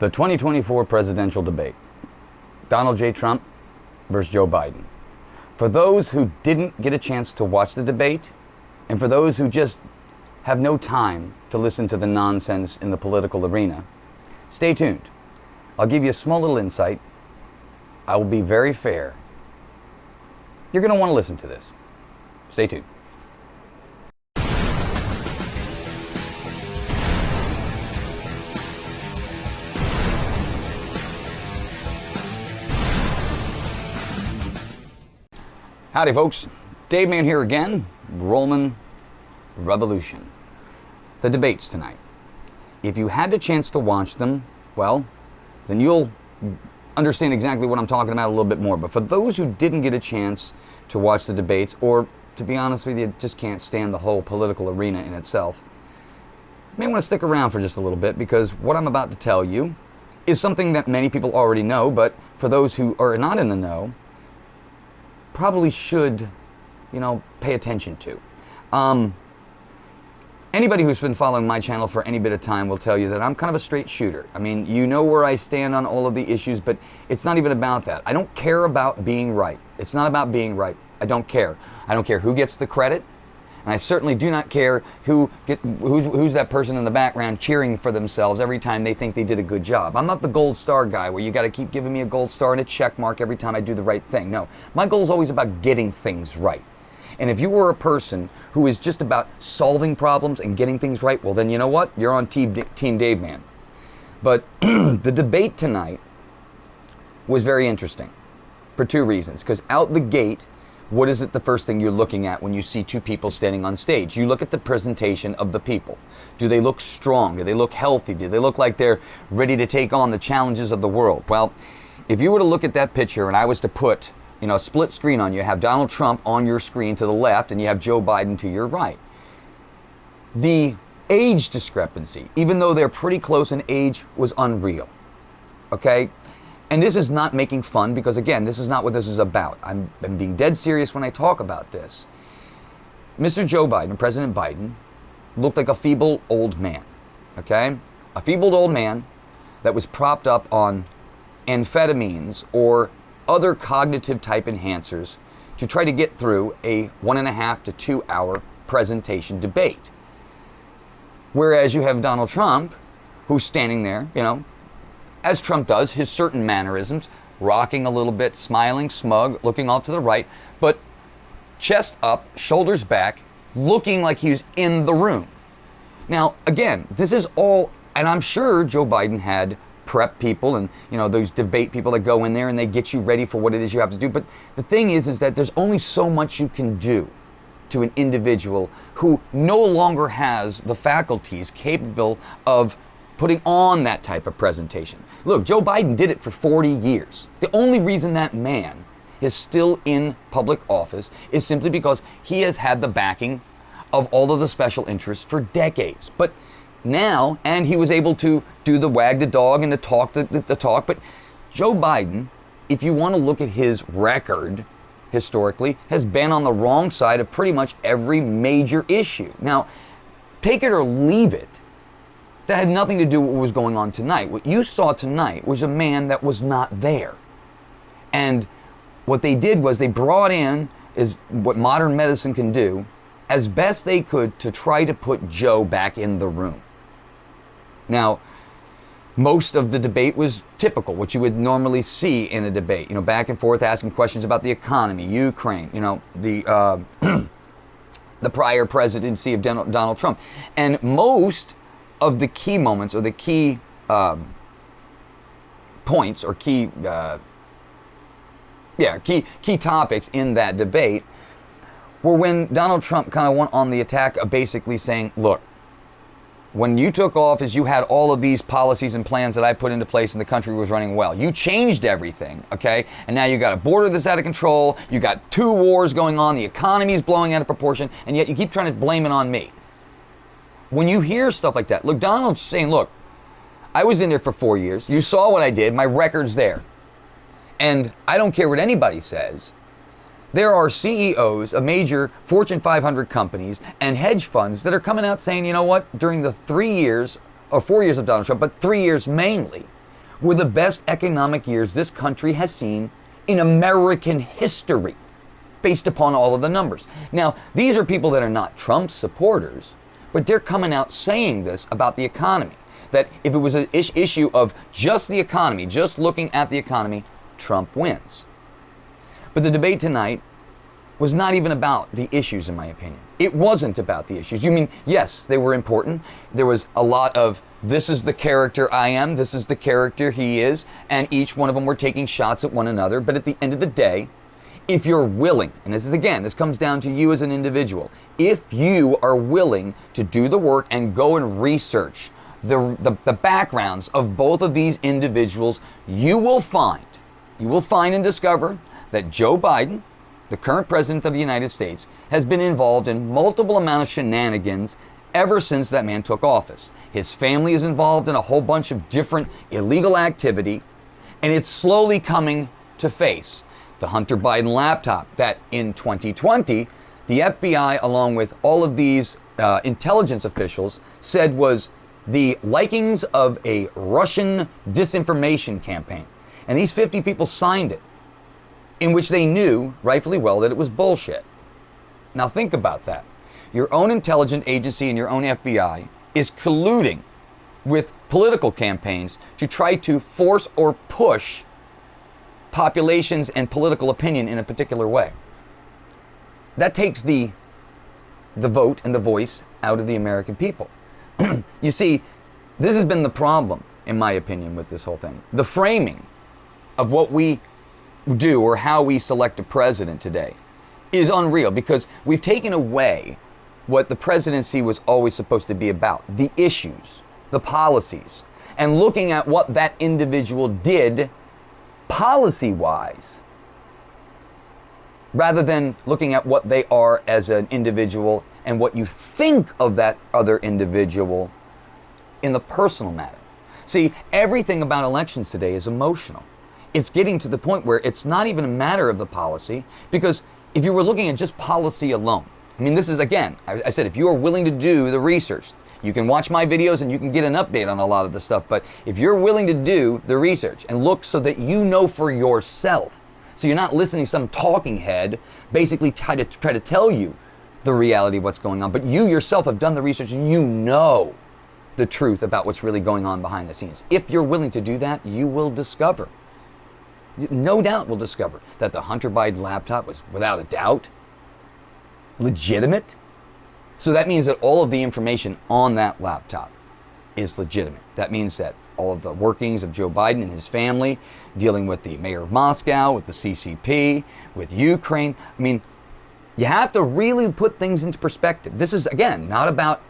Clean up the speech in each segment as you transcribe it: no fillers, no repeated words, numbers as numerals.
The 2024 presidential debate. Donald J. Trump versus Joe Biden. For those who didn't get a chance to watch the debate, and for those who just have no time to listen to the nonsense in the political arena, stay tuned. I'll give you a small little insight. I will be very fair. You're going to want to listen to this. Stay tuned. Howdy folks, Dave Man here again, Rollman Revolution. The debates tonight. If you had the chance to watch them, well, then you'll understand exactly what I'm talking about a little bit more. But for those who didn't get a chance to watch the debates, or to be honest with you, just can't stand the whole political arena in itself, you may want to stick around for just a little bit, because what I'm about to tell you is something that many people already know, but for those who are not in the know, probably should, pay attention to. Anybody who's been following my channel for any bit of time will tell you that I'm kind of a straight shooter. I mean, you know where I stand on all of the issues, but it's not even about that. I don't care about being right. It's not about being right. I don't care. I don't care who gets the credit, and I certainly do not care who's that person in the background cheering for themselves every time they think they did a good job. I'm not the gold star guy where you got to keep giving me a gold star and a check mark every time I do the right thing. No, my goal is always about getting things right. And if you were a person who is just about solving problems and getting things right, well then you know what? You're on Team Dave Man. But the debate tonight was very interesting for two reasons. Because out the gate, what is it the first thing you're looking at when you see two people standing on stage? You look at the presentation of the people. Do they look strong? Do they look healthy? Do they look like they're ready to take on the challenges of the world? Well, if you were to look at that picture and I was to put, a split screen on you, have Donald Trump on your screen to the left and you have Joe Biden to your right. The age discrepancy, even though they're pretty close in age, was unreal. Okay? And this is not making fun, because again, this is not what this is about. I'm being dead serious when I talk about this. Mr. Joe Biden, President Biden, looked like a feeble old man. Okay? A feeble old man that was propped up on amphetamines or other cognitive type enhancers to try to get through a 1.5 to 2 hour presentation debate. Whereas you have Donald Trump, who's standing there, as Trump does, his certain mannerisms, rocking a little bit, smiling, smug, looking off to the right, but chest up, shoulders back, looking like he's in the room. Now, again, this is all, and I'm sure Joe Biden had prep people and, those debate people that go in there and they get you ready for what it is you have to do. But the thing is that there's only so much you can do to an individual who no longer has the faculties capable of putting on that type of presentation. Look, Joe Biden did it for 40 years. The only reason that man is still in public office is simply because he has had the backing of all of the special interests for decades. But now, and he was able to do the wag the dog and the talk, but Joe Biden, if you want to look at his record historically, has been on the wrong side of pretty much every major issue. Now, take it or leave it. That had nothing to do with what was going on tonight. What you saw tonight was a man that was not there. And what they did was they brought in, is what modern medicine can do, as best they could to try to put Joe back in the room. Now, most of the debate was typical, what you would normally see in a debate. Back and forth, asking questions about the economy, Ukraine, the prior presidency of Donald Trump. And most of the key moments or the key points or key topics in that debate were when Donald Trump kind of went on the attack of basically saying, look, when you took office, you had all of these policies and plans that I put into place and the country was running well. You changed everything, okay? And now you got a border that's out of control, you got 2 wars going on, the economy is blowing out of proportion, and yet you keep trying to blame it on me. When you hear stuff like that, look, Donald's saying, look, I was in there for 4 years. You saw what I did. My record's there. And I don't care what anybody says. There are CEOs of major Fortune 500 companies and hedge funds that are coming out saying, you know what, during the 3 years, or 4 years of Donald Trump, but 3 years mainly, were the best economic years this country has seen in American history, based upon all of the numbers. Now, these are people that are not Trump supporters, but they're coming out saying this about the economy, that if it was an issue of just the economy, just looking at the economy, Trump wins. But the debate tonight was not even about the issues, in my opinion. It wasn't about the issues. You mean, yes, they were important. There was a lot of, this is the character I am, this is the character he is, and each one of them were taking shots at one another. But at the end of the day, if you're willing, and this comes down to you as an individual, if you are willing to do the work and go and research the backgrounds of both of these individuals, you will find and discover that Joe Biden, the current president of the United States, has been involved in multiple amount of shenanigans ever since that man took office. His family is involved in a whole bunch of different illegal activity, and it's slowly coming to face. The Hunter Biden laptop that in 2020, the FBI, along with all of these intelligence officials, said was the likings of a Russian disinformation campaign. And these 50 people signed it, in which they knew, rightfully well, that it was bullshit. Now think about that. Your own intelligence agency and your own FBI is colluding with political campaigns to try to force or push populations and political opinion in a particular way. That takes the vote and the voice out of the American people. You see, this has been the problem, in my opinion, with this whole thing. The framing of what we do or how we select a president today is unreal, because we've taken away what the presidency was always supposed to be about: the issues, the policies, and looking at what that individual did policy-wise, rather than looking at what they are as an individual and what you think of that other individual in the personal matter. See, everything about elections today is emotional. It's getting to the point where it's not even a matter of the policy, because if you were looking at just policy alone, I mean, this is, again, I said, if you are willing to do the research, you can watch my videos and you can get an update on a lot of the stuff, but if you're willing to do the research and look so that you know for yourself, so you're not listening to some talking head basically try to tell you the reality of what's going on, but you yourself have done the research and you know the truth about what's really going on behind the scenes. If you're willing to do that, you will discover, no doubt will discover, that the Hunter Biden laptop was, without a doubt, legitimate. So that means that all of the information on that laptop is legitimate. That means that all of the workings of Joe Biden and his family, dealing with the mayor of Moscow, with the CCP, with Ukraine. I mean, you have to really put things into perspective. This is, again, not about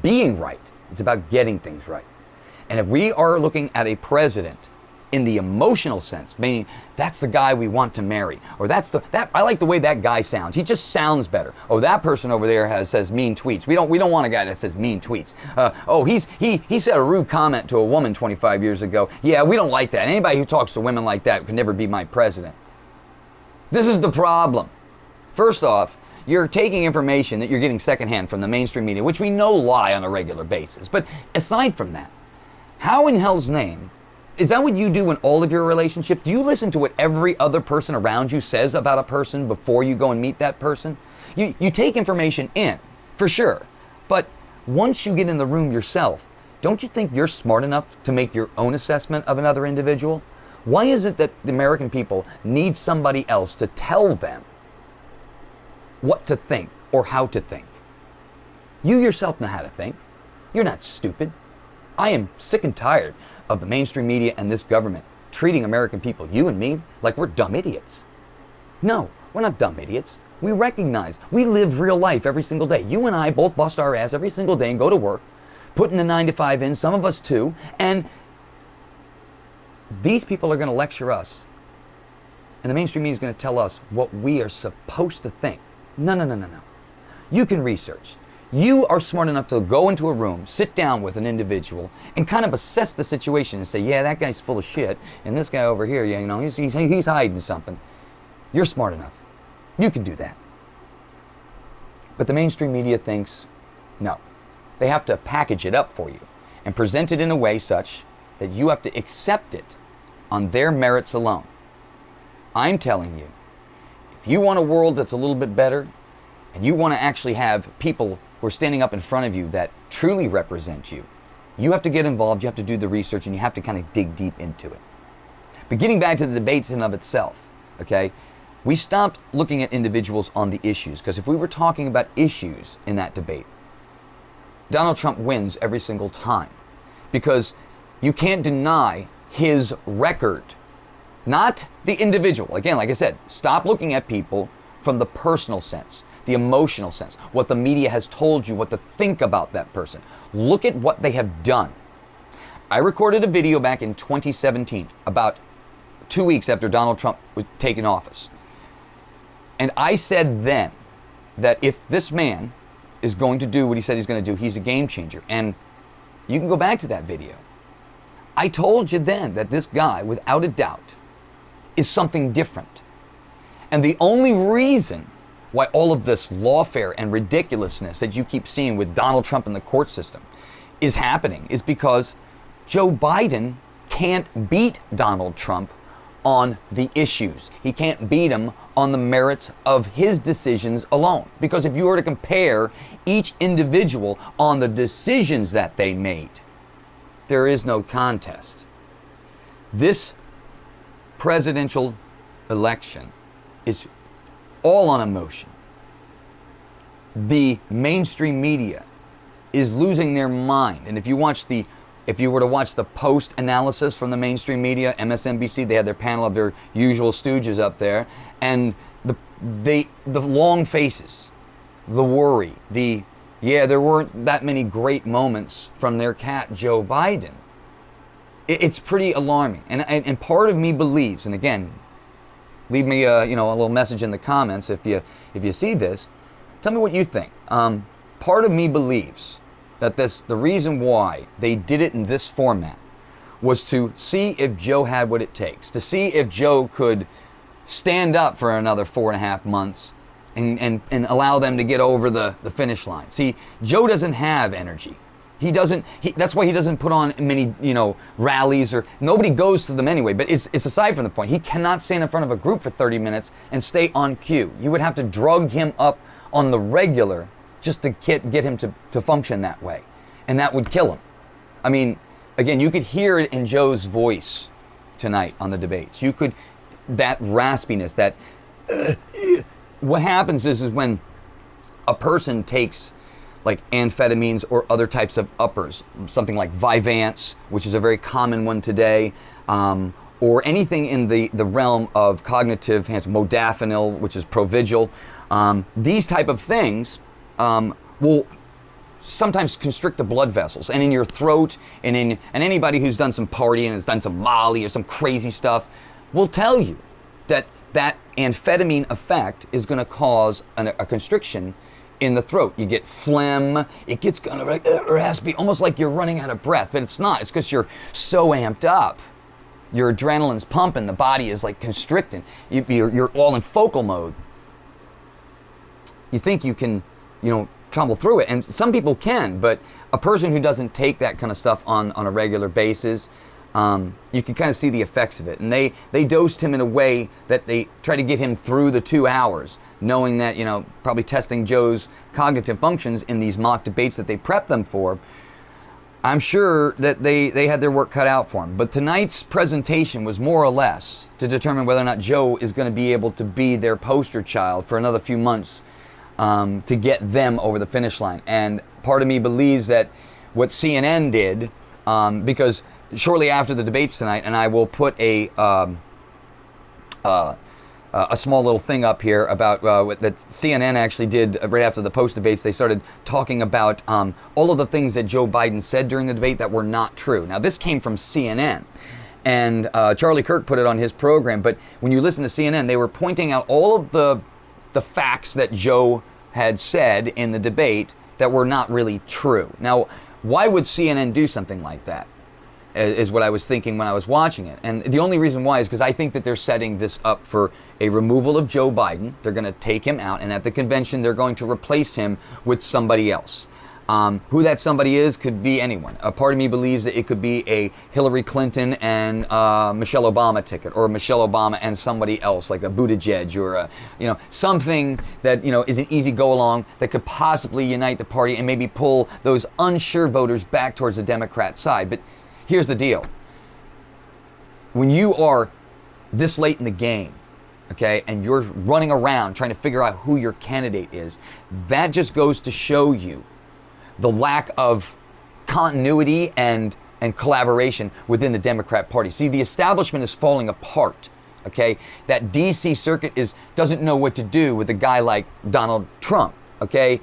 being right. It's about getting things right. And if we are looking at a president in the emotional sense, meaning that's the guy we want to marry, or I like the way that guy sounds. He just sounds better. Oh, that person over there says mean tweets. We don't want a guy that says mean tweets. He said a rude comment to a woman 25 years ago. Yeah, we don't like that. Anybody who talks to women like that could never be my president. This is the problem. First off, you're taking information that you're getting secondhand from the mainstream media, which we know lie on a regular basis. But aside from that, how in hell's name, is that what you do in all of your relationships? Do you listen to what every other person around you says about a person before you go and meet that person? You take information in, for sure. But once you get in the room yourself, don't you think you're smart enough to make your own assessment of another individual? Why is it that the American people need somebody else to tell them what to think or how to think? You yourself know how to think. You're not stupid. I am sick and tired of the mainstream media and this government treating American people, you and me, like we're dumb idiots. No, we're not dumb idiots. We recognize we live real life every single day. You and I both bust our ass every single day and go to work, putting a 9 to 5 in, some of us too, and these people are going to lecture us. And the mainstream media is going to tell us what we are supposed to think. No. You can research. You are smart enough to go into a room, sit down with an individual, and kind of assess the situation and say, yeah, that guy's full of shit, and this guy over here, he's hiding something. You're smart enough. You can do that. But the mainstream media thinks, no. They have to package it up for you and present it in a way such that you have to accept it on their merits alone. I'm telling you, if you want a world that's a little bit better, and you want to actually have people who are standing up in front of you that truly represent you, you have to get involved, you have to do the research, and you have to kind of dig deep into it. But getting back to the debates in and of itself, okay, we stopped looking at individuals on the issues, because if we were talking about issues in that debate, Donald Trump wins every single time, because you can't deny his record, not the individual. Again, like I said, stop looking at people from the personal sense, the emotional sense, what the media has told you, what to think about that person. Look at what they have done. I recorded a video back in 2017, about 2 weeks after Donald Trump was taken office. And I said then that if this man is going to do what he said he's going to do, he's a game changer. And you can go back to that video. I told you then that this guy, without a doubt, is something different. And the only reason why all of this lawfare and ridiculousness that you keep seeing with Donald Trump in the court system is happening is because Joe Biden can't beat Donald Trump on the issues. He can't beat him on the merits of his decisions alone. Because if you were to compare each individual on the decisions that they made, there is no contest. This presidential election is all on emotion. The mainstream media is losing their mind. And if you were to watch the post analysis from the mainstream media, MSNBC, they had their panel of their usual stooges up there, and the long faces, the worry, there weren't that many great moments from their cat Joe Biden. It's pretty alarming, and part of me believes, and again, leave me a little message in the comments if you see this. Tell me what you think. Part of me believes that the reason why they did it in this format was to see if Joe had what it takes, to see if Joe could stand up for another 4.5 months and allow them to get over the finish line. See, Joe doesn't have energy. That's why he doesn't put on many, rallies, or nobody goes to them anyway. But it's aside from the point. He cannot stand in front of a group for 30 minutes and stay on cue. You would have to drug him up on the regular just to get him to function that way. And that would kill him. I mean, again, you could hear it in Joe's voice tonight on the debates. That raspiness, what happens is when a person takes like amphetamines or other types of uppers, something like Vyvanse, which is a very common one today, or anything in the realm of cognitive enhancement, modafinil, which is Provigil, these type of things will sometimes constrict the blood vessels, and in your throat, and anybody who's done some partying and has done some Molly or some crazy stuff will tell you that amphetamine effect is going to cause a constriction in the throat. You get phlegm, it gets kind of like raspy, almost like you're running out of breath, but it's not. It's because you're so amped up. Your adrenaline's pumping, the body is like constricting. You're all in focal mode. You think you can, tumble through it, and some people can, but a person who doesn't take that kind of stuff on a regular basis, you can kind of see the effects of it. And they dosed him in a way that they try to get him through the 2 hours, knowing that, probably testing Joe's cognitive functions in these mock debates that they prepped them for. I'm sure that they had their work cut out for him. But tonight's presentation was more or less to determine whether or not Joe is going to be able to be their poster child for another few months to get them over the finish line. And part of me believes that what CNN did, because shortly after the debates tonight, and I will put a small little thing up here about that CNN actually did right after the post debates. They started talking about all of the things that Joe Biden said during the debate that were not true. Now, this came from CNN, and Charlie Kirk put it on his program. But when you listen to CNN, they were pointing out all of the facts that Joe had said in the debate that were not really true. Now, why would CNN do something like that? Is what I was thinking when I was watching it. And the only reason why is because I think that they're setting this up for a removal of Joe Biden. They're going to take him out, and at the convention, they're going to replace him with somebody else. Who that somebody is could be anyone. A part of me believes that it could be a Hillary Clinton and Michelle Obama ticket, or Michelle Obama and somebody else, like a Buttigieg, or something that is an easy go along that could possibly unite the party and maybe pull those unsure voters back towards the Democrat side. But here's the deal: when you are this late in the game, okay, and you're running around trying to figure out who your candidate is, that just goes to show you the lack of continuity and collaboration within the Democrat Party. See, the establishment is falling apart, okay? That DC circuit doesn't know what to do with a guy like Donald Trump, okay?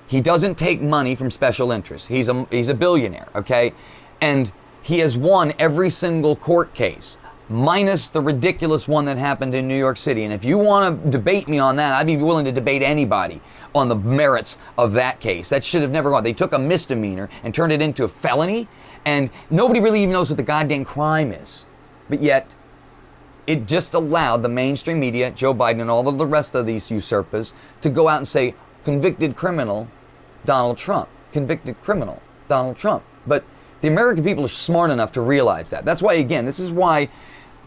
He doesn't take money from special interests. He's a billionaire, okay? And he has won every single court case, minus the ridiculous one that happened in New York City. And if you want to debate me on that, I'd be willing to debate anybody on the merits of that case. That should have never gone. They took a misdemeanor and turned it into a felony, and nobody really even knows what the goddamn crime is. But yet, it just allowed the mainstream media, Joe Biden and all of the rest of these usurpers, to go out and say, convicted criminal Donald Trump. Convicted criminal Donald Trump. But the American people are smart enough to realize that. That's why, again, this is why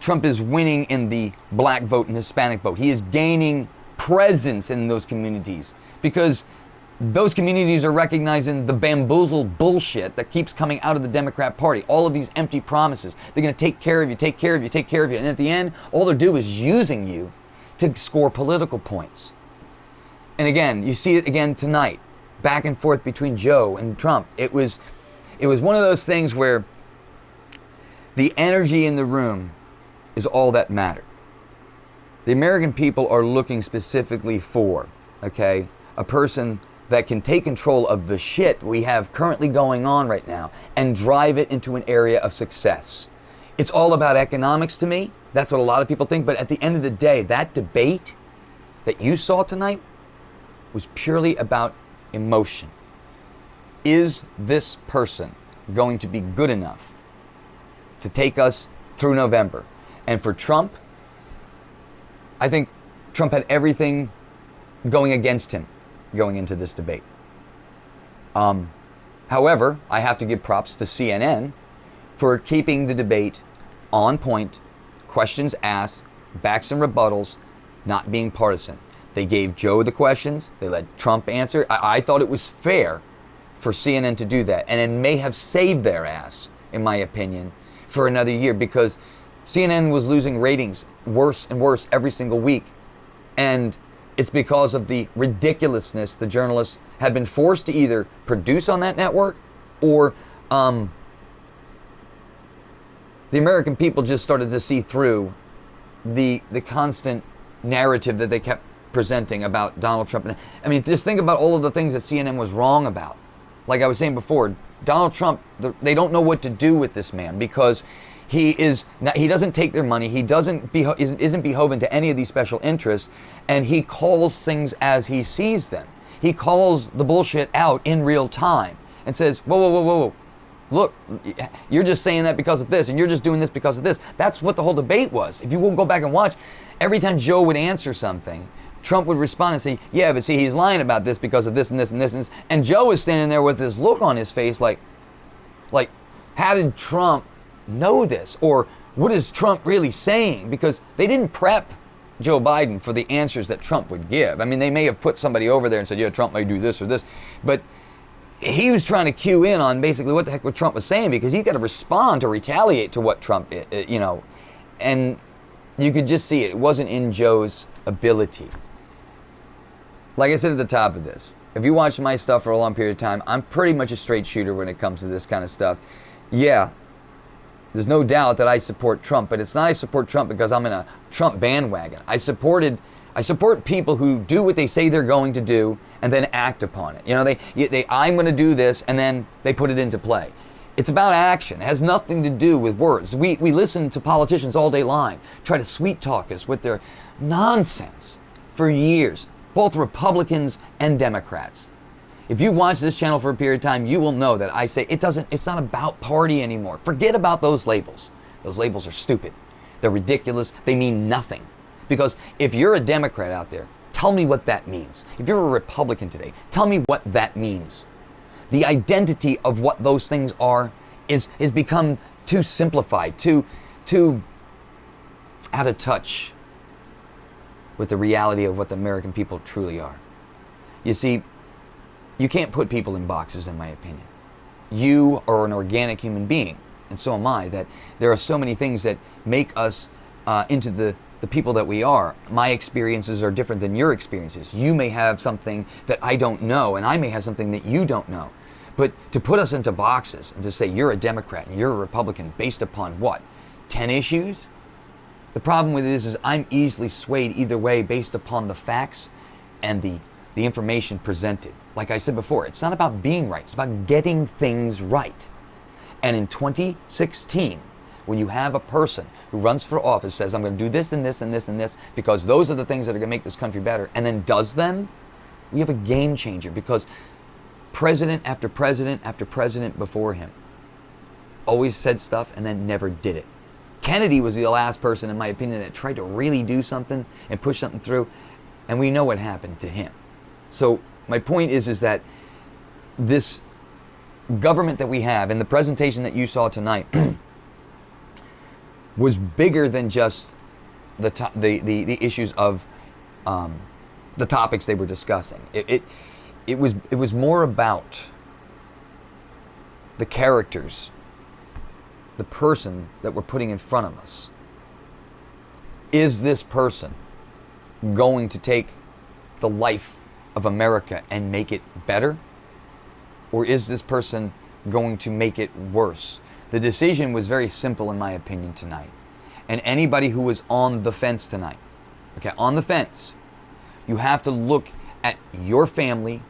Trump is winning in the black vote and Hispanic vote. He is gaining presence in those communities, because those communities are recognizing the bamboozled bullshit that keeps coming out of the Democrat Party. All of these empty promises. They're going to take care of you, take care of you, take care of you. And at the end, all they're doing is using you to score political points. And again, you see it again tonight. Back and forth between Joe and Trump. It was one of those things where the energy in the room is all that mattered. The American people are looking specifically for, okay, a person that can take control of the shit we have currently going on right now and drive it into an area of success. It's all about economics to me. That's what a lot of people think. But at the end of the day, that debate that you saw tonight was purely about emotion. Is this person going to be good enough to take us through November? And for Trump, I think Trump had everything going against him going into this debate. However, I have to give props to CNN for keeping the debate on point, questions asked, backs and rebuttals, not being partisan. They gave Joe the questions, they let Trump answer. I thought it was fair for CNN to do that, and it may have saved their ass, in my opinion, for another year, because CNN was losing ratings worse and worse every single week. And it's because of the ridiculousness the journalists had been forced to either produce on that network, or the American people just started to see through the constant narrative that they kept presenting about Donald Trump. I mean, just think about all of the things that CNN was wrong about. Like I was saying before, Donald Trump, they don't know what to do with this man, because he doesn't take their money. He isn't beholden to any of these special interests, and he calls things as he sees them. He calls the bullshit out in real time and says, whoa. Look, you're just saying that because of this, and you're just doing this because of this. That's what the whole debate was. If you will go back and watch, every time Joe would answer something, Trump would respond and say, yeah, but see, he's lying about this because of this and this and this. And Joe was standing there with this look on his face like, how did Trump know this? Or what is Trump really saying? Because they didn't prep Joe Biden for the answers that Trump would give. I mean, they may have put somebody over there and said, yeah, Trump may do this or this. But he was trying to cue in on basically what the heck what Trump was saying, because he's got to respond to retaliate to what Trump, and you could just see it. It wasn't in Joe's ability. Like I said at the top of this, if you watch my stuff for a long period of time, I'm pretty much a straight shooter when it comes to this kind of stuff. Yeah, there's no doubt that I support Trump, but it's not I support Trump because I'm in a Trump bandwagon. I support people who do what they say they're going to do and then act upon it. I'm going to do this, and then they put it into play. It's about action. It has nothing to do with words. We listen to politicians all day long try to sweet talk us with their nonsense for years, both Republicans and Democrats. If you watch this channel for a period of time, you will know that I say it's not about party anymore. Forget about those labels. Those labels are stupid. They're ridiculous. They mean nothing. Because if you're a Democrat out there, tell me what that means. If you're a Republican today, tell me what that means. the identity of what those things are is become too simplified, too out of touch with the reality of what the American people truly are. You see, you can't put people in boxes, in my opinion. You are an organic human being, and so am I, that there are so many things that make us into the people that we are. My experiences are different than your experiences. You may have something that I don't know, and I may have something that you don't know. But to put us into boxes and to say you're a Democrat and you're a Republican based upon what? 10 issues? The problem with it is I'm easily swayed either way based upon the facts and the information presented. Like I said before, it's not about being right, it's about getting things right. And in 2016, when you have a person who runs for office, says, I'm going to do this and this and this and this because those are the things that are going to make this country better, and then does them, we have a game changer, because president after president after president before him always said stuff and then never did it. Kennedy was the last person, in my opinion, that tried to really do something and push something through, and we know what happened to him. So my point is that this government that we have and the presentation that you saw tonight was bigger than just the issues of the topics they were discussing. It was more about the characters, the person that we're putting in front of us. Is this person going to take the life of America and make it better? Or is this person going to make it worse? The decision was very simple, in my opinion, tonight. And anybody who was on the fence tonight, okay, on the fence, you have to look at your family,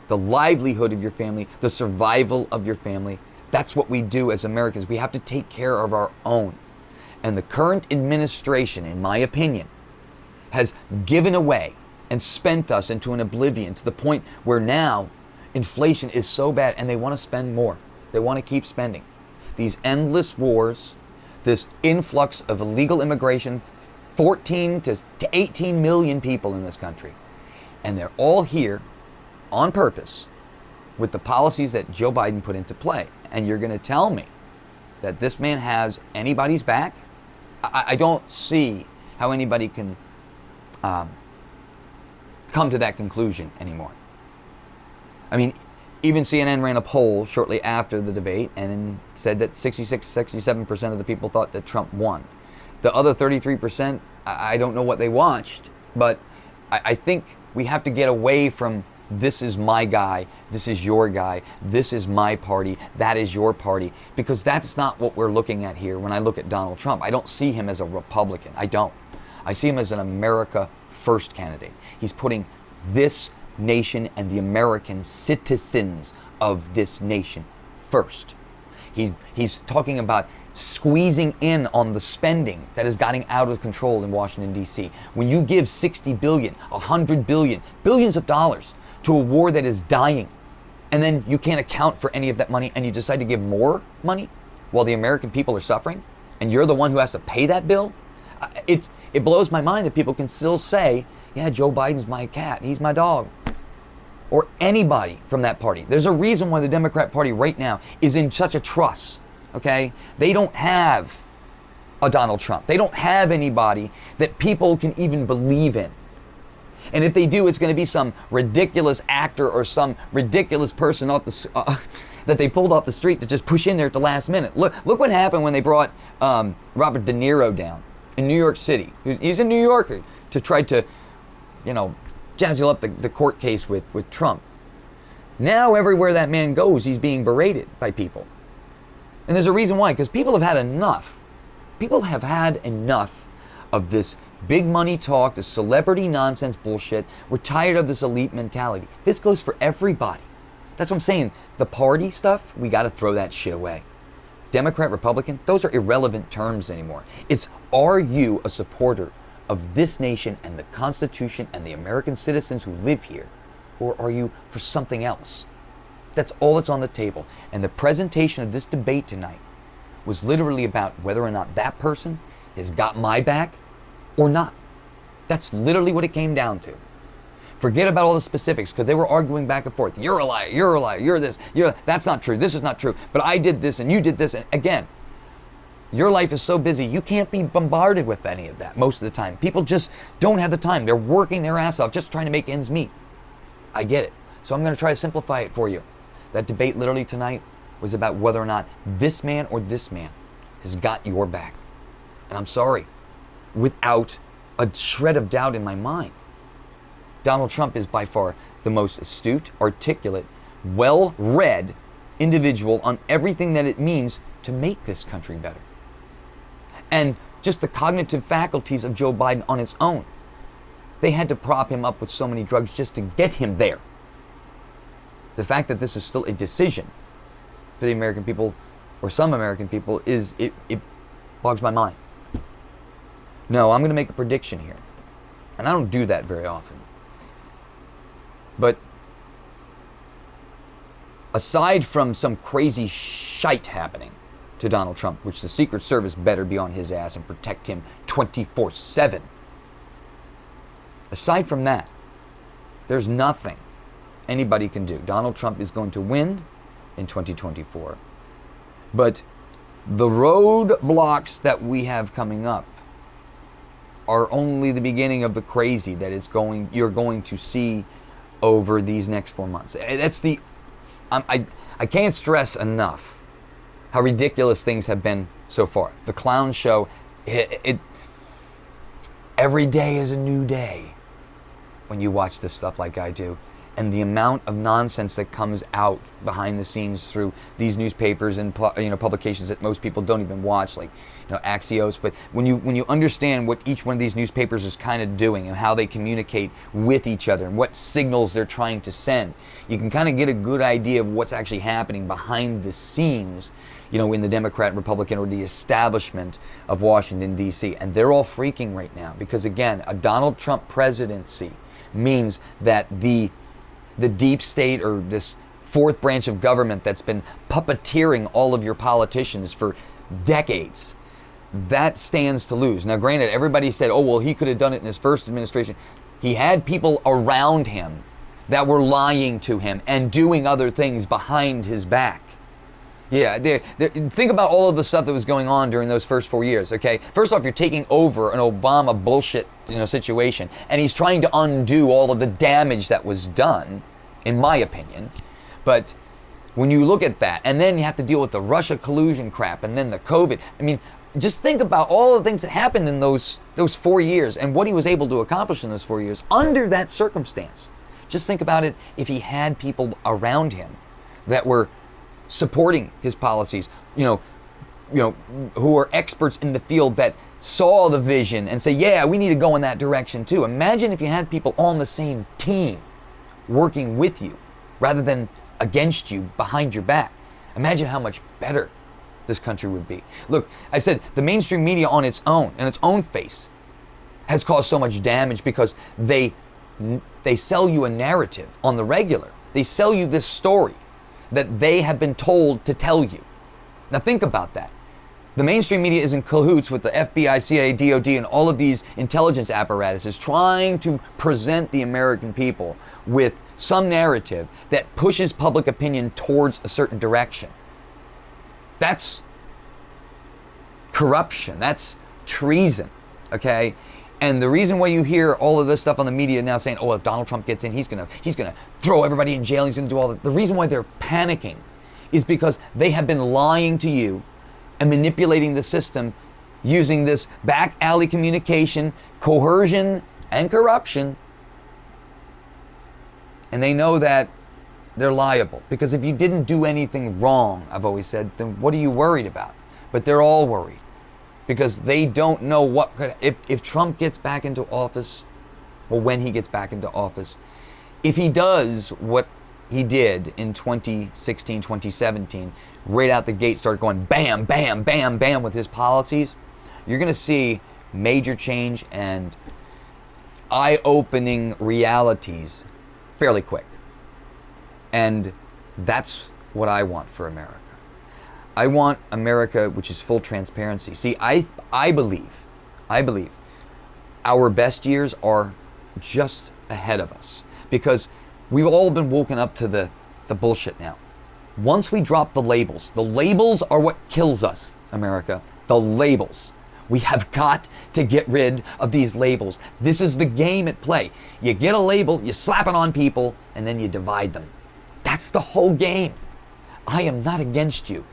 the livelihood of your family, the survival of your family. That's what we do as Americans. We have to take care of our own. And the current administration, in my opinion, has given away and spent us into an oblivion to the point where now inflation is so bad and they want to spend more. They want to keep spending. These endless wars, this influx of illegal immigration, 14 to 18 million people in this country. And they're all here on purpose with the policies that Joe Biden put into play. And you're going to tell me that this man has anybody's back? I don't see how anybody can come to that conclusion anymore. I mean, even CNN ran a poll shortly after the debate and said that 67% of the people thought that Trump won. The other 33%, I don't know what they watched, but I think we have to get away from this is my guy, this is your guy, this is my party, that is your party, because that's not what we're looking at here. When I look at Donald Trump, I don't see him as a Republican. I don't. I see him as an America First candidate. He's putting this nation and the American citizens of this nation first. He's talking about squeezing in on the spending that is getting out of control in Washington, D.C. When you give 60 billion, 100 billion, billions of dollars to a war that is dying, and then you can't account for any of that money and you decide to give more money while the American people are suffering, and you're the one who has to pay that bill, it blows my mind that people can still say, yeah, Joe Biden's my cat, he's my dog. Or anybody from that party. There's a reason why the Democrat Party right now is in such a truss, okay? They don't have a Donald Trump. They don't have anybody that people can even believe in. And if they do, it's going to be some ridiculous actor or some ridiculous person off the that they pulled off the street to just push in there at the last minute. Look what happened when they brought Robert De Niro down in New York City. He's a New Yorker, to try to, jazzle up the court case with Trump. Now everywhere that man goes, he's being berated by people. And there's a reason why, because people have had enough. People have had enough of this big money talk, this celebrity nonsense bullshit. We're tired of this elite mentality. This goes for everybody. That's what I'm saying. The party stuff, we got to throw that shit away. Democrat, Republican, those are irrelevant terms anymore. It's, are you a supporter of this nation and the Constitution and the American citizens who live here, or are you for something else? That's all that's on the table. And the presentation of this debate tonight was literally about whether or not that person has got my back or not. That's literally what it came down to. Forget about all the specifics, because they were arguing back and forth. You're a liar, you're this, that's not true, this is not true, but I did this and you did this. And again, your life is so busy, you can't be bombarded with any of that most of the time. People just don't have the time. They're working their ass off just trying to make ends meet. I get it. So I'm going to try to simplify it for you. That debate literally tonight was about whether or not this man or this man has got your back. And I'm sorry, without a shred of doubt in my mind, Donald Trump is by far the most astute, articulate, well-read individual on everything that it means to make this country better. And just the cognitive faculties of Joe Biden on its own. They had to prop him up with so many drugs just to get him there. The fact that this is still a decision for the American people, or some American people, it bogs my mind. No, I'm going to make a prediction here. And I don't do that very often. But aside from some crazy shite happening to Donald Trump, which the Secret Service better be on his ass and protect him 24/7. Aside from that, there's nothing anybody can do. Donald Trump is going to win in 2024. But the roadblocks that we have coming up are only the beginning of the crazy that you're going to see over these next 4 months. I can't stress enough how ridiculous things have been so far. The clown show, every day is a new day when you watch this stuff like I do. And the amount of nonsense that comes out behind the scenes through these newspapers and publications that most people don't even watch, like Axios. But when you understand what each one of these newspapers is kind of doing and how they communicate with each other and what signals they're trying to send, you can kind of get a good idea of what's actually happening behind the scenes, in the Democrat, Republican, or the establishment of Washington, D.C. And they're all freaking right now because, again, a Donald Trump presidency means that the deep state, or this fourth branch of government that's been puppeteering all of your politicians for decades, that stands to lose. Now, granted, everybody said, oh, well, he could have done it in his first administration. He had people around him that were lying to him and doing other things behind his back. Yeah, think about all of the stuff that was going on during those first 4 years, okay? First off, you're taking over an Obama bullshit situation, and he's trying to undo all of the damage that was done, in my opinion. But when you look at that, and then you have to deal with the Russia collusion crap, and then the COVID, just think about all the things that happened in those 4 years and what he was able to accomplish in those 4 years under that circumstance. Just think about it if he had people around him that were supporting his policies, who are experts in the field that saw the vision and say, yeah, we need to go in that direction too. Imagine if you had people on the same team working with you rather than against you behind your back. Imagine how much better this country would be. Look, I said the mainstream media on its own face has caused so much damage because they sell you a narrative on the regular. They sell you this story that they have been told to tell you. Now think about that. The mainstream media is in cahoots with the FBI, CIA, DOD, and all of these intelligence apparatuses trying to present the American people with some narrative that pushes public opinion towards a certain direction. That's corruption. That's treason, okay? And the reason why you hear all of this stuff on the media now saying, oh, if Donald Trump gets in, he's gonna throw everybody in jail, he's gonna do all that. The reason why they're panicking is because they have been lying to you and manipulating the system using this back alley communication, coercion, and corruption. And they know that they're liable. Because if you didn't do anything wrong, I've always said, then what are you worried about? But they're all worried. Because they don't know what could, if Trump gets back into office, or when he gets back into office, if he does what he did in 2016, 2017, right out the gate start going bam, bam, bam, bam with his policies, you're going to see major change and eye-opening realities fairly quick. And that's what I want for America. I want America which is full transparency. See, I believe our best years are just ahead of us. because we've all been woken up to the bullshit now. Once we drop the labels are what kills us, America. The labels. We have got to get rid of these labels. This is the game at play. You get a label, you slap it on people, and then you divide them. That's the whole game. I am not against you.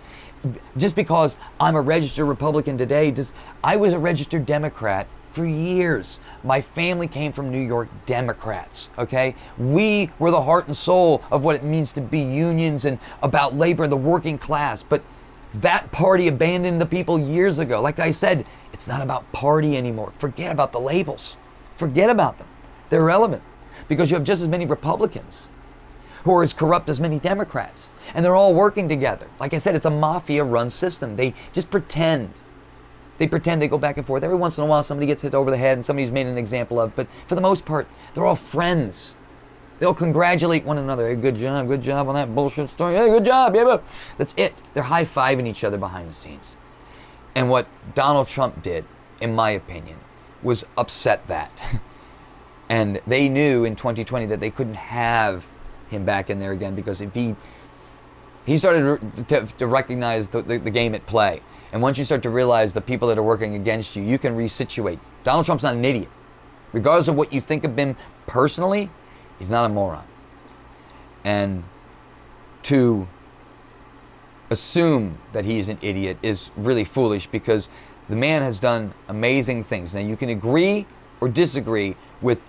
Just because I'm a registered Republican today, I was a registered Democrat for years. My family came from New York Democrats, okay? We were the heart and soul of what it means to be unions and about labor and the working class. But that party abandoned the people years ago. Like I said, it's not about party anymore. Forget about the labels. Forget about them. They're irrelevant because you have just as many Republicans who are as corrupt as many Democrats. And they're all working together. Like I said, it's a mafia-run system. They just pretend. They pretend, they go back and forth. Every once in a while, somebody gets hit over the head and somebody's made an example of. But for the most part, they're all friends. They'll congratulate one another. Hey, good job on that bullshit story. Hey, good job, yeah. That's it. They're high-fiving each other behind the scenes. And what Donald Trump did, in my opinion, was upset that. And they knew in 2020 that they couldn't have him back in there again, because if he started to recognize the game at play. And once you start to realize the people that are working against you, you can resituate. Donald Trump's not an idiot. Regardless of what you think of him personally, he's not a moron. And to assume that he's an idiot is really foolish, because the man has done amazing things. Now, you can agree or disagree with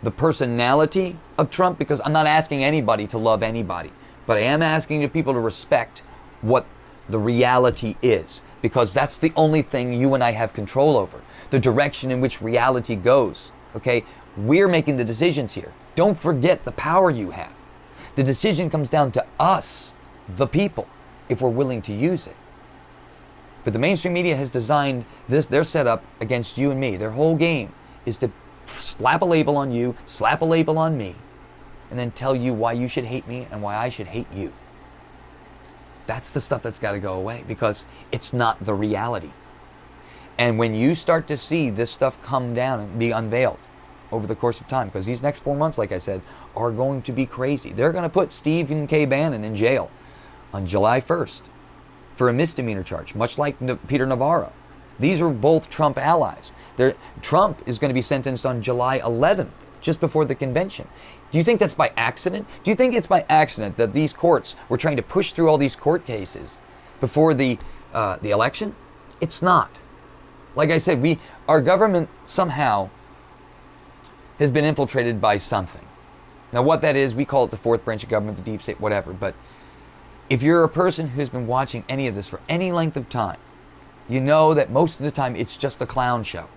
the personality of Trump, because I'm not asking anybody to love anybody, but I am asking the people to respect what the reality is, because that's the only thing you and I have control over, the direction in which reality goes. Okay, we're making the decisions here. Don't forget the power you have. The decision comes down to us, the people, if we're willing to use it. But the mainstream media has designed this, their setup against you and me. Their whole game is to slap a label on you, slap a label on me, and then tell you why you should hate me and why I should hate you. That's the stuff that's got to go away, because it's not the reality. And when you start to see this stuff come down and be unveiled over the course of time, because these next 4 months, like I said, are going to be crazy. They're going to put Stephen K. Bannon in jail on July 1st for a misdemeanor charge, much like Peter Navarro. These are both Trump allies. Trump is going to be sentenced on July 11th, just before the convention. Do you think that's by accident? Do you think it's by accident that these courts were trying to push through all these court cases before the election? It's not. Like I said, our government somehow has been infiltrated by something. Now, what that is, we call it the fourth branch of government, the deep state, whatever. But if you're a person who's been watching any of this for any length of time, you know that most of the time it's just a clown show.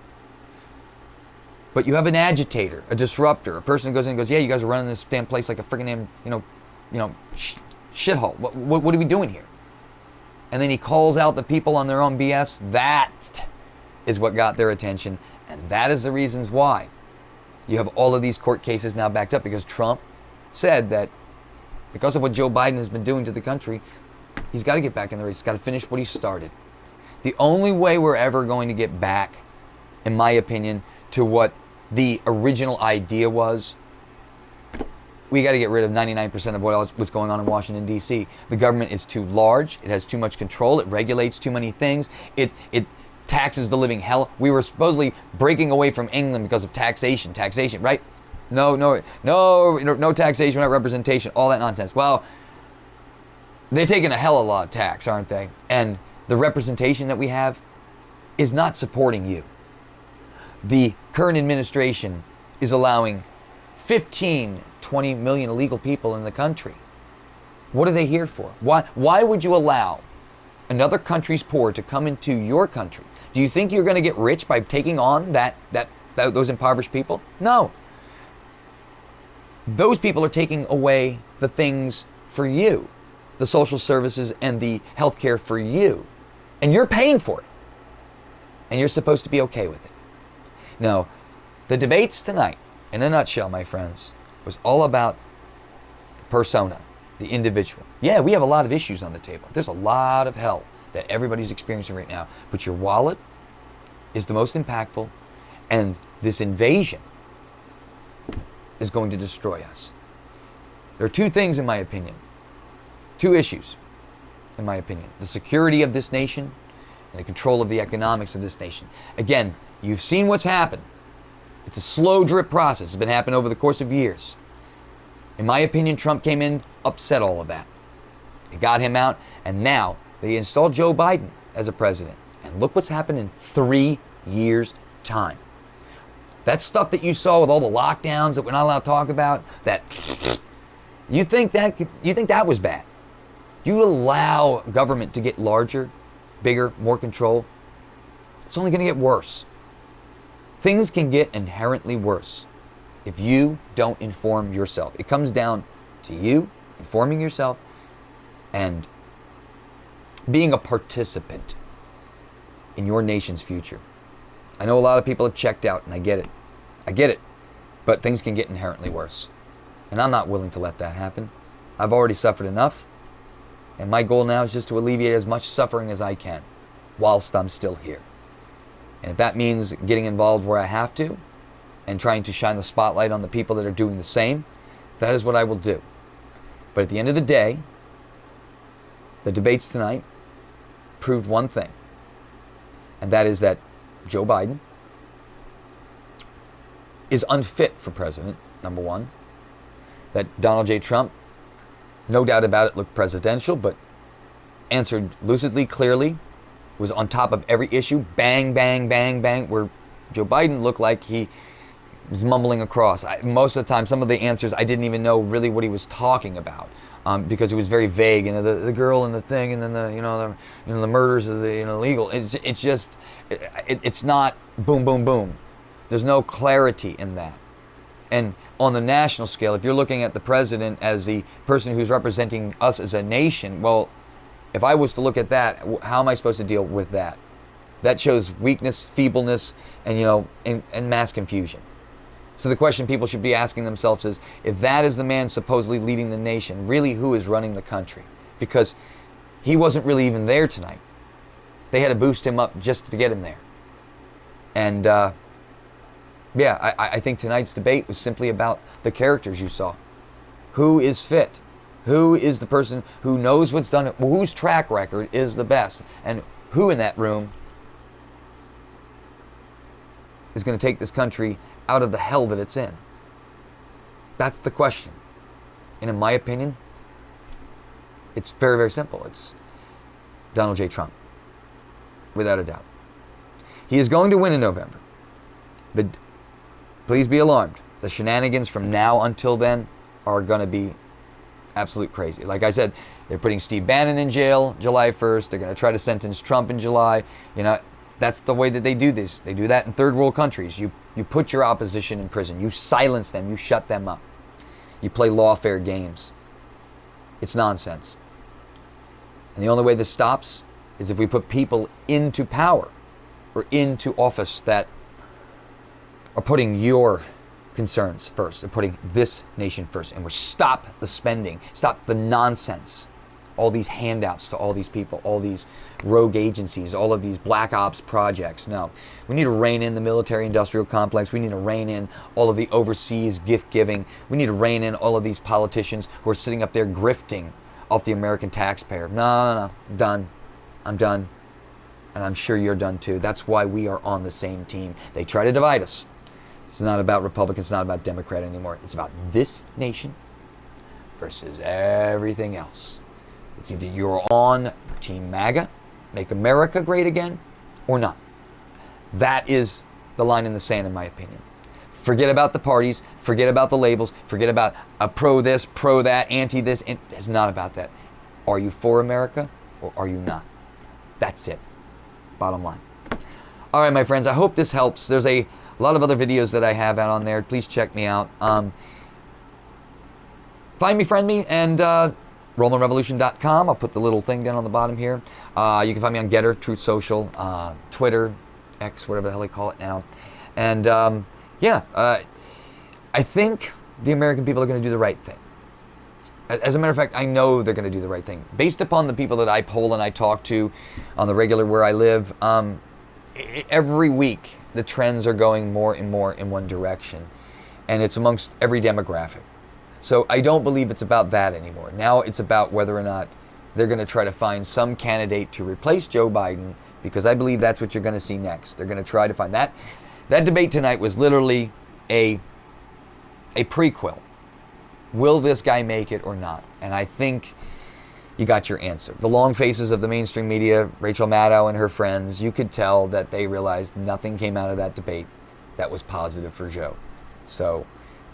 But you have an agitator, a disruptor, a person who goes in and goes, yeah, you guys are running this damn place like a freaking damn, shithole. What are we doing here? And then he calls out the people on their own BS. That is what got their attention. And that is the reasons why you have all of these court cases now backed up, because Trump said that because of what Joe Biden has been doing to the country, he's got to get back in the race. He's got to finish what he started. The only way we're ever going to get back, in my opinion, to what the original idea was, we got to get rid of 99% of what's going on in Washington, D.C. The government is too large. It has too much control. It regulates too many things. It taxes the living hell. We were supposedly breaking away from England because of taxation, right? No taxation without representation, all that nonsense. Well, they're taking a hell of a lot of tax, aren't they? And the representation that we have is not supporting you. The current administration is allowing 15, 20 million illegal people in the country. What are they here for? Why would you allow another country's poor to come into your country? Do you think you're going to get rich by taking on those impoverished people? No. Those people are taking away the things for you, the social services and the health care for you. And you're paying for it. And you're supposed to be okay with it. Now, the debates tonight, in a nutshell, my friends, was all about the persona, the individual. Yeah, we have a lot of issues on the table. There's a lot of hell that everybody's experiencing right now. But your wallet is the most impactful. And this invasion is going to destroy us. There are two things, in my opinion, two issues, in my opinion: the security of this nation and the control of the economics of this nation. Again, you've seen what's happened. It's a slow drip process. It's been happening over the course of years. In my opinion, Trump came in, upset all of that. They got him out, and now they installed Joe Biden as a president. And look what's happened in 3 years' time. That stuff that you saw with all the lockdowns that we're not allowed to talk about, that you think that was bad. You allow government to get larger, bigger, more control, it's only going to get worse. Things can get inherently worse if you don't inform yourself. It comes down to you informing yourself and being a participant in your nation's future. I know a lot of people have checked out, and I get it. I get it. But things can get inherently worse. And I'm not willing to let that happen. I've already suffered enough. And my goal now is just to alleviate as much suffering as I can whilst I'm still here. And if that means getting involved where I have to and trying to shine the spotlight on the people that are doing the same, that is what I will do. But at the end of the day, the debates tonight proved one thing. And that is that Joe Biden is unfit for president, number one. That Donald J. Trump, no doubt about it, looked presidential, but answered lucidly, clearly, was on top of every issue, bang, bang, bang, bang, where Joe Biden looked like he was mumbling across. Most of the time, some of the answers, I didn't even know really what he was talking about. Because it was very vague, the girl and the thing, and then the murders is illegal. It's just, it's not boom, boom, boom. There's no clarity in that. And on the national scale, if you're looking at the president as the person who's representing us as a nation, well, if I was to look at that, how am I supposed to deal with that? That shows weakness, feebleness, and mass confusion. So the question people should be asking themselves is, if that is the man supposedly leading the nation, really who is running the country? Because he wasn't really even there tonight. They had to boost him up just to get him there. And I think tonight's debate was simply about the characters you saw. Who is fit? Who is the person who knows what's done? Whose track record is the best? And who in that room is going to take this country out of the hell that it's in? That's the question. And in my opinion, it's very, very simple. It's Donald J. Trump, without a doubt. He is going to win in November. But please be alarmed. The shenanigans from now until then are going to be absolute crazy. Like I said, they're putting Steve Bannon in jail July 1st. They're going to try to sentence Trump in July. That's the way that they do this. They do that in third world countries. You put your opposition in prison. You silence them. You shut them up. You play lawfare games. It's nonsense. And the only way this stops is if we put people into power or into office that are putting your concerns first. They're putting this nation first. And we stop the spending. Stop the nonsense. All these handouts to all these people, all these rogue agencies, all of these black ops projects. No, we need to rein in the military-industrial complex. We need to rein in all of the overseas gift-giving. We need to rein in all of these politicians who are sitting up there grifting off the American taxpayer. No. Done. I'm done. And I'm sure you're done too. That's why we are on the same team. They try to divide us. It's not about Republicans. It's not about Democrat anymore. It's about this nation versus everything else. It's either you're on Team MAGA, make America great again, or not. That is the line in the sand, in my opinion. Forget about the parties, forget about the labels, forget about a pro this, pro that, anti this. It's not about that. Are you for America or are you not? That's it. Bottom line. All right, my friends, I hope this helps. There's a lot of other videos that I have out on there. Please check me out. Find me, friend me, and RollmanRevolution.com. I'll put the little thing down on the bottom here. You can find me on Getter, Truth Social, Twitter, X, whatever the hell they call it now. And I think the American people are going to do the right thing. As a matter of fact, I know they're going to do the right thing. Based upon the people that I poll and I talk to on the regular where I live, every week the trends are going more and more in one direction. and it's amongst every demographic. So I don't believe it's about that anymore. Now it's about whether or not they're going to try to find some candidate to replace Joe Biden, because I believe that's what you're going to see next. They're going to try to find that. That debate tonight was literally a prequel. Will this guy make it or not? And I think you got your answer. The long faces of the mainstream media, Rachel Maddow and her friends, you could tell that they realized nothing came out of that debate that was positive for Joe. So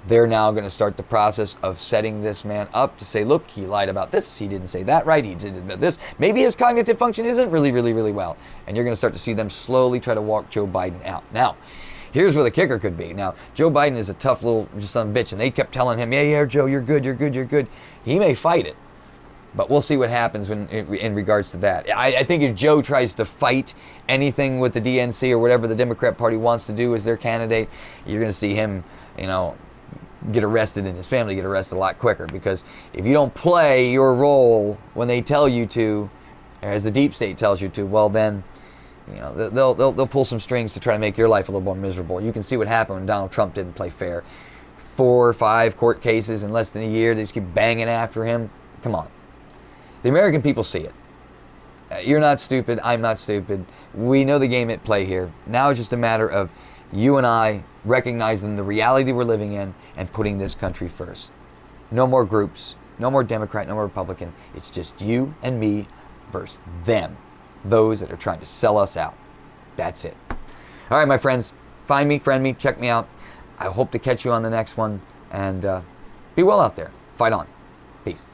they're now going to start the process of setting this man up to say, look, he lied about this, he didn't say that right, he did this. Maybe his cognitive function isn't really well. And you're going to start to see them slowly try to walk Joe Biden out. Now, here's where the kicker could be. Now, Joe Biden is a tough little son of a bitch, and they kept telling him, yeah, Joe, you're good. He may fight it, but we'll see what happens in regards to that. I think if Joe tries to fight anything with the DNC or whatever the Democrat Party wants to do as their candidate, you're going to see him, get arrested and his family get arrested a lot quicker. Because if you don't play your role when they tell you to, or as the deep state tells you to, well then, they'll pull some strings to try to make your life a little more miserable. You can see what happened when Donald Trump didn't play fair. 4 or 5 court cases in less than a year. They just keep banging after him. Come on. The American people see it. You're not stupid. I'm not stupid. We know the game at play here. Now it's just a matter of you and I recognizing the reality we're living in and putting this country first. No more groups. No more Democrat. No more Republican. It's just you and me versus them. Those that are trying to sell us out. That's it. All right, my friends. Find me, friend me, check me out. I hope to catch you on the next one. And be well out there. Fight on. Peace.